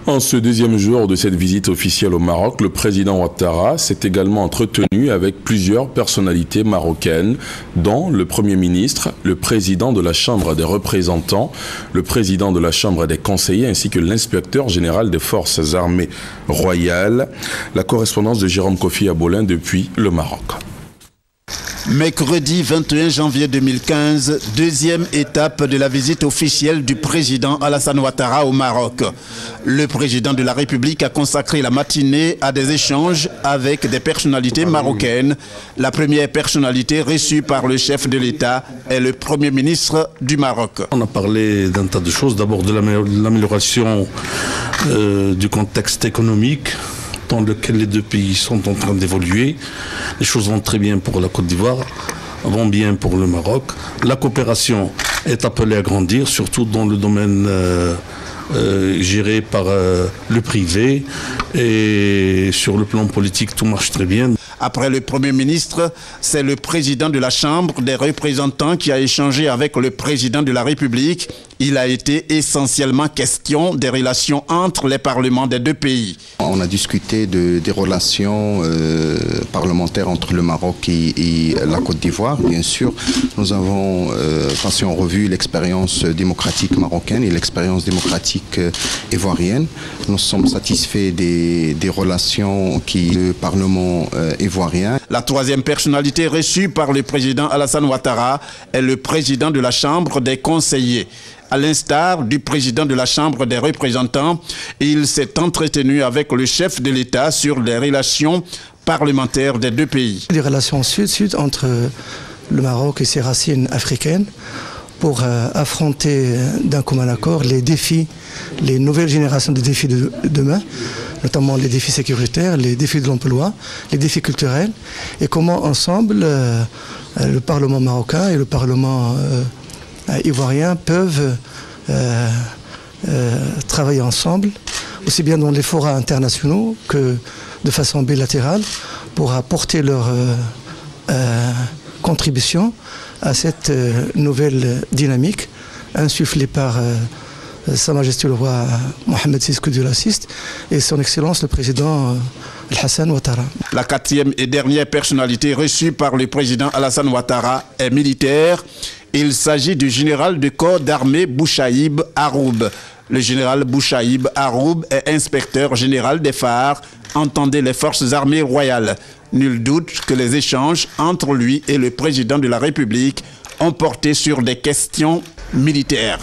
En ce deuxième jour de cette visite officielle au Maroc, le président Ouattara s'est également entretenu avec plusieurs personnalités marocaines, dont le Premier ministre, le président de la Chambre des représentants, le président de la Chambre des conseillers ainsi que l'inspecteur général des forces armées royales. La correspondance de Jérôme Kofi Abolin depuis le Maroc. Mercredi 21 janvier 2015, deuxième étape de la visite officielle du président Alassane Ouattara au Maroc. Le président de la République a consacré la matinée à des échanges avec des personnalités marocaines. La première personnalité reçue par le chef de l'État est le Premier ministre du Maroc. On a parlé d'un tas de choses, d'abord de l'amélioration du contexte économique, dans lequel les deux pays sont en train d'évoluer. Les choses vont très bien pour la Côte d'Ivoire, vont bien pour le Maroc. La coopération est appelée à grandir, surtout dans le domaine géré par le privé. Et sur le plan politique, tout marche très bien. Après le Premier ministre, c'est le président de la Chambre des représentants qui a échangé avec le président de la République. Il a été essentiellement question des relations entre les parlements des deux pays. On a discuté des relations parlementaires entre le Maroc et la Côte d'Ivoire. Bien sûr, nous avons passé en revue l'expérience démocratique marocaine et l'expérience démocratique ivoirienne. Nous sommes satisfaits des relations le Parlement ivoirien. La troisième personnalité reçue par le président Alassane Ouattara est le président de la Chambre des conseillers. À l'instar du président de la Chambre des représentants, il s'est entretenu avec le chef de l'État sur les relations parlementaires des deux pays. Les relations sud-sud entre le Maroc et ses racines africaines pour affronter d'un commun accord les défis, les nouvelles générations de défis de demain, notamment les défis sécuritaires, les défis de l'emploi, les défis culturels, et comment ensemble le Parlement marocain et le Parlement ivoirien peuvent travailler ensemble, aussi bien dans les forats internationaux que de façon bilatérale, pour apporter leur contribution à cette nouvelle dynamique insufflée par Sa Majesté le roi Mohamed VI Abdelaziz et son Excellence le président Alassane Ouattara. La quatrième et dernière personnalité reçue par le président Alassane Ouattara est militaire. Il s'agit du général de corps d'armée Bouchaïb Haroub. Le général Bouchaïb Haroub est inspecteur général des phares, entendez les forces armées royales. Nul doute que les échanges entre lui et le président de la République ont porté sur des questions militaires.